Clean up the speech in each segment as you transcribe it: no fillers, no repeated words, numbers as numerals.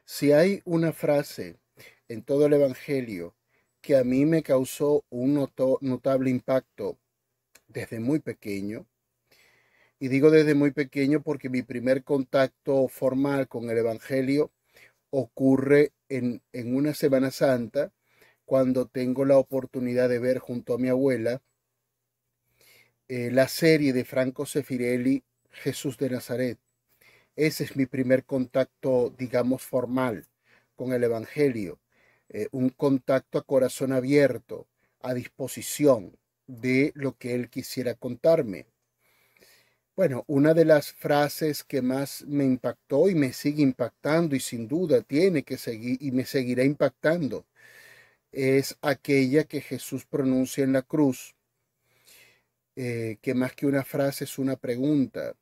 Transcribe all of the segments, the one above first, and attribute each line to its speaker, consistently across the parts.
Speaker 1: Si hay una frase en todo el Evangelio que a mí me causó un notable impacto desde muy pequeño, y digo desde muy pequeño porque mi primer contacto formal con el Evangelio ocurre en una Semana Santa, cuando tengo la oportunidad de ver junto a mi abuela la serie de Franco Sefirelli, Jesús de Nazaret. Ese es mi primer contacto, digamos, formal con el Evangelio. Un contacto a corazón abierto, a disposición de lo que él quisiera contarme. Bueno, una de las frases que más me impactó y me sigue impactando, y sin duda tiene que seguir y me seguirá impactando, es aquella que Jesús pronuncia en la cruz, que más que una frase es una pregunta.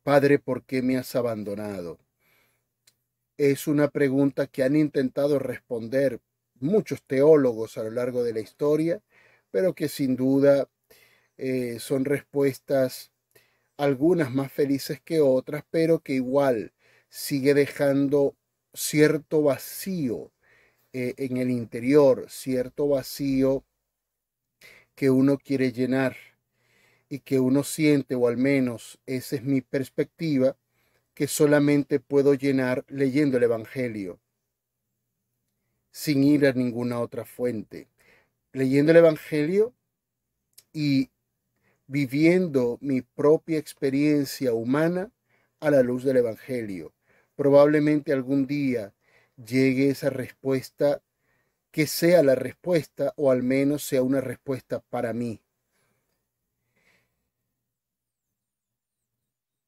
Speaker 1: Padre, ¿por qué me has abandonado? Es una pregunta que han intentado responder muchos teólogos a lo largo de la historia, pero que sin duda son respuestas, algunas más felices que otras, pero que igual sigue dejando cierto vacío en el interior, cierto vacío que uno quiere llenar y que uno siente, o al menos esa es mi perspectiva, que solamente puedo llenar leyendo el Evangelio, sin ir a ninguna otra fuente, leyendo el Evangelio y viviendo mi propia experiencia humana a la luz del Evangelio. Probablemente algún día llegue esa respuesta, que sea la respuesta, o al menos sea una respuesta para mí.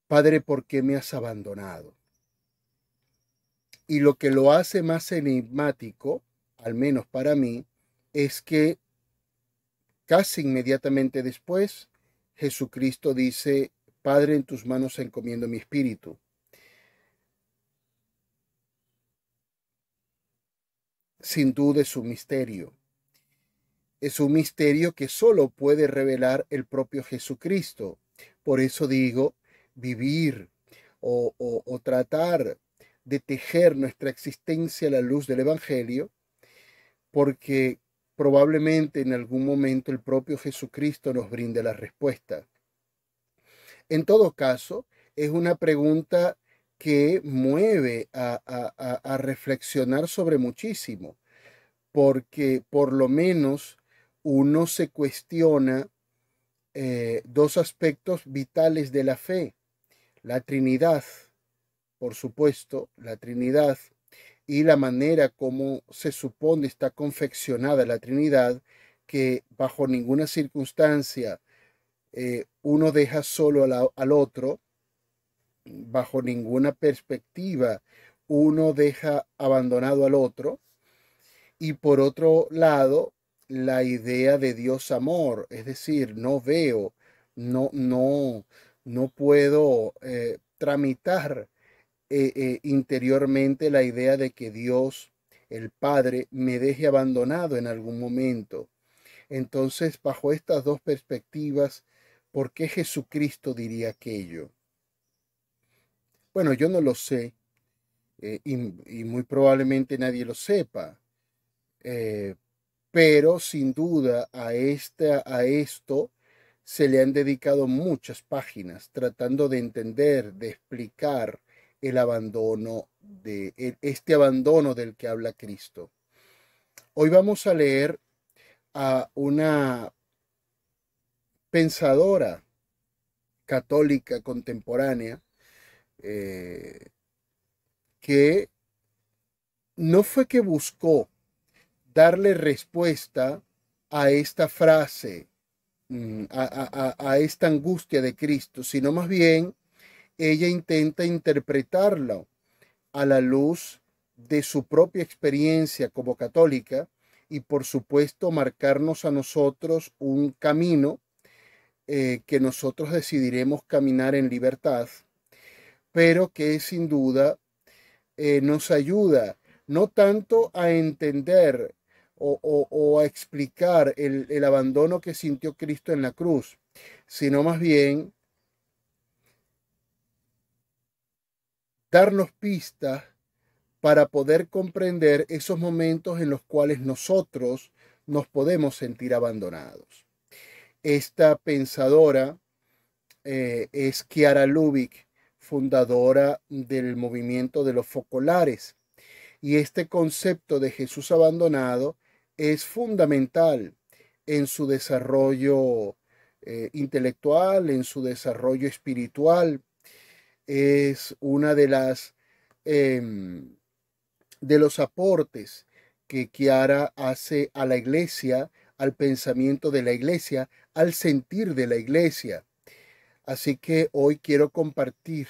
Speaker 1: Padre, ¿por qué me has abandonado? Y lo que lo hace más enigmático, al menos para mí, es que casi inmediatamente después, Jesucristo dice: Padre, en tus manos encomiendo mi espíritu. Sin duda es un misterio. Es un misterio que solo puede revelar el propio Jesucristo. Por eso digo, vivir o tratar de tejer nuestra existencia a la luz del Evangelio, porque probablemente en algún momento el propio Jesucristo nos brinde la respuesta. En todo caso, es una pregunta que mueve a reflexionar sobre muchísimo, porque por lo menos uno se cuestiona dos aspectos vitales de la fe: la Trinidad, por supuesto, la Trinidad, y la manera como se supone está confeccionada la Trinidad, que bajo ninguna circunstancia uno deja solo al otro, bajo ninguna perspectiva uno deja abandonado al otro. Y por otro lado, la idea de Dios amor, es decir, no veo, no, no, no puedo tramitar interiormente la idea de que Dios, el Padre, me deje abandonado en algún momento. Entonces, bajo estas dos perspectivas, ¿por qué Jesucristo diría aquello? Bueno, yo no lo sé, y muy probablemente nadie lo sepa. Eh, pero sin duda a esto se le han dedicado muchas páginas tratando de entender, de explicar el abandono, este abandono del que habla Cristo. Hoy vamos a leer a una pensadora católica contemporánea, eh, que no fue que buscó darle respuesta a esta frase, a esta angustia de Cristo, sino más bien ella intenta interpretarlo a la luz de su propia experiencia como católica, y por supuesto marcarnos a nosotros un camino que nosotros decidiremos caminar en libertad, pero que sin duda nos ayuda no tanto a entender o a explicar el abandono que sintió Cristo en la cruz, sino más bien darnos pistas para poder comprender esos momentos en los cuales nosotros nos podemos sentir abandonados. Esta pensadora es Chiara Lubich, fundadora del movimiento de los focolares. Y este concepto de Jesús abandonado es fundamental en su desarrollo intelectual, en su desarrollo espiritual. Es una de las de los aportes que Chiara hace a la iglesia, al pensamiento de la iglesia, al sentir de la iglesia. Así que hoy quiero compartir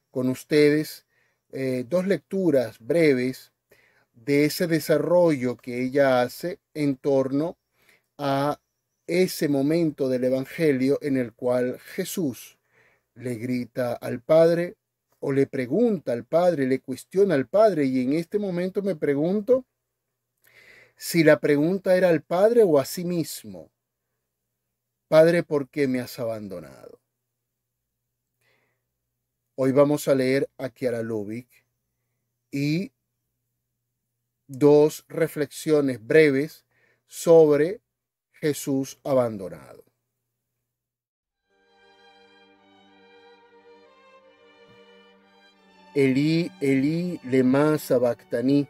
Speaker 1: con ustedes dos lecturas breves de ese desarrollo que ella hace en torno a ese momento del Evangelio en el cual Jesús le grita al Padre o le pregunta al Padre, le cuestiona al Padre, y en este momento me pregunto si la pregunta era al Padre o a sí mismo. Padre, ¿por qué me has abandonado? Hoy vamos a leer a Chiara Lubich y dos reflexiones breves sobre Jesús abandonado. Elí, Elí, lema sabactani,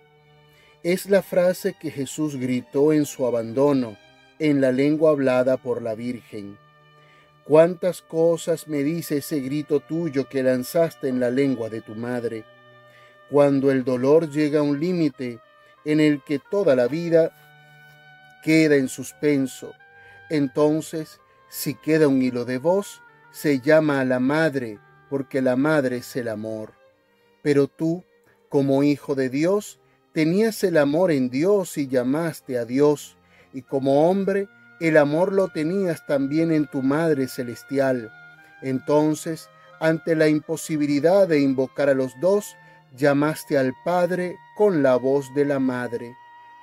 Speaker 1: es la frase que Jesús gritó en su abandono, en la lengua hablada por la Virgen. ¿Cuántas cosas me dice ese grito tuyo que lanzaste en la lengua de tu madre? Cuando el dolor llega a un límite en el que toda la vida queda en suspenso, entonces, si queda un hilo de voz, se llama a la madre, porque la madre es el amor. Pero tú, como hijo de Dios, tenías el amor en Dios y llamaste a Dios, y como hombre, el amor lo tenías también en tu Madre Celestial. Entonces, ante la imposibilidad de invocar a los dos, llamaste al Padre con la voz de la Madre.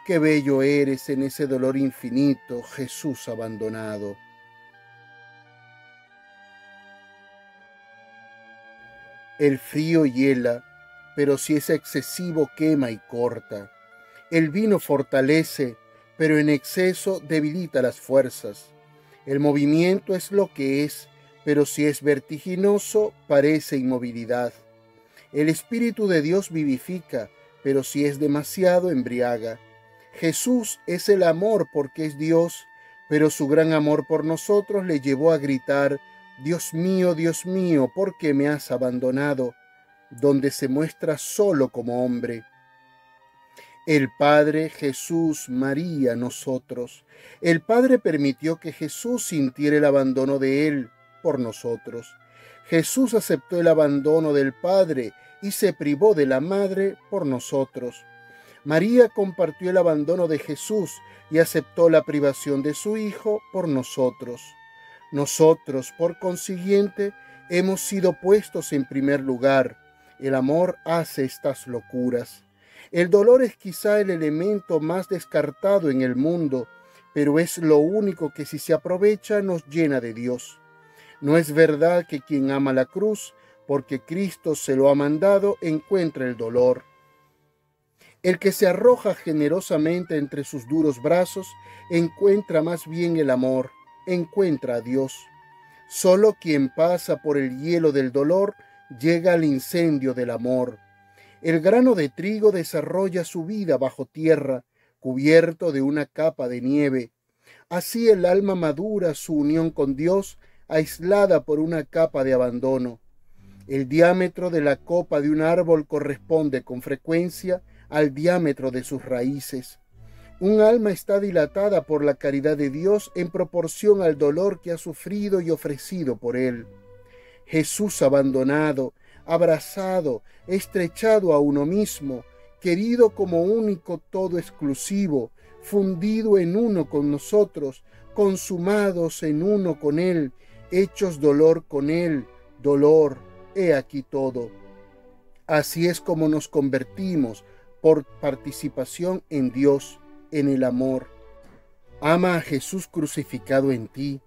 Speaker 1: Qué bello eres en ese dolor infinito, Jesús abandonado. El frío hiela, pero si es excesivo quema y corta. El vino fortalece, pero en exceso debilita las fuerzas. El movimiento es lo que es, pero si es vertiginoso, parece inmovilidad. El Espíritu de Dios vivifica, pero si es demasiado, embriaga. Jesús es el amor porque es Dios, pero su gran amor por nosotros le llevó a gritar: Dios mío, ¿por qué me has abandonado?, donde se muestra solo como hombre. El Padre, Jesús, María, nosotros. El Padre permitió que Jesús sintiera el abandono de Él por nosotros. Jesús aceptó el abandono del Padre y se privó de la Madre por nosotros. María compartió el abandono de Jesús y aceptó la privación de su Hijo por nosotros. Nosotros, por consiguiente, hemos sido puestos en primer lugar. El amor hace estas locuras. El dolor es quizá el elemento más descartado en el mundo, pero es lo único que, si se aprovecha, nos llena de Dios. No es verdad que quien ama la cruz, porque Cristo se lo ha mandado, encuentra el dolor. El que se arroja generosamente entre sus duros brazos encuentra más bien el amor, encuentra a Dios. Solo quien pasa por el hielo del dolor llega al incendio del amor. El grano de trigo desarrolla su vida bajo tierra, cubierto de una capa de nieve. Así el alma madura su unión con Dios, aislada por una capa de abandono. El diámetro de la copa de un árbol corresponde con frecuencia al diámetro de sus raíces. Un alma está dilatada por la caridad de Dios en proporción al dolor que ha sufrido y ofrecido por él. Jesús abandonado, abrazado, estrechado a uno mismo, querido como único todo exclusivo, fundido en uno con nosotros, consumados en uno con Él, hechos dolor con Él, dolor, he aquí todo. Así es como nos convertimos por participación en Dios, en el amor. Ama a Jesús crucificado en ti,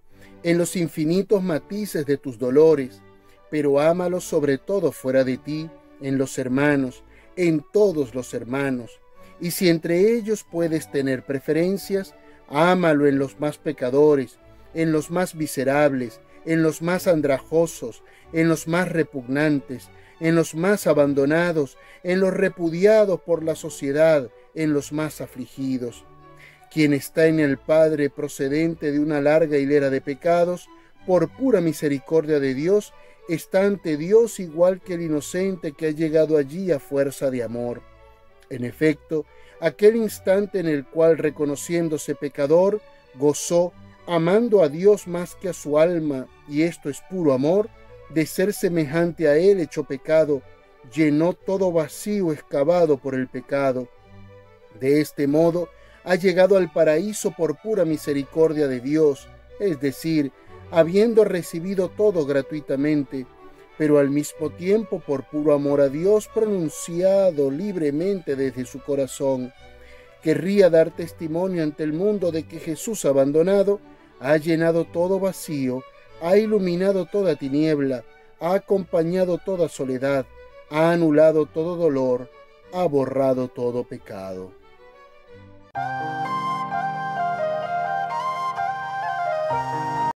Speaker 1: en los infinitos matices de tus dolores, pero ámalo sobre todo fuera de ti, en los hermanos, en todos los hermanos. Y si entre ellos puedes tener preferencias, ámalo en los más pecadores, en los más miserables, en los más andrajosos, en los más repugnantes, en los más abandonados, en los repudiados por la sociedad, en los más afligidos. Quien está en el Padre procedente de una larga hilera de pecados, por pura misericordia de Dios, está ante Dios igual que el inocente que ha llegado allí a fuerza de amor. En efecto, aquel instante en el cual, reconociéndose pecador, gozó, amando a Dios más que a su alma, y esto es puro amor, de ser semejante a Él hecho pecado, llenó todo vacío excavado por el pecado. De este modo, ha llegado al paraíso por pura misericordia de Dios, es decir, habiendo recibido todo gratuitamente, pero al mismo tiempo por puro amor a Dios pronunciado libremente desde su corazón. Querría dar testimonio ante el mundo de que Jesús abandonado ha llenado todo vacío, ha iluminado toda tiniebla, ha acompañado toda soledad, ha anulado todo dolor, ha borrado todo pecado.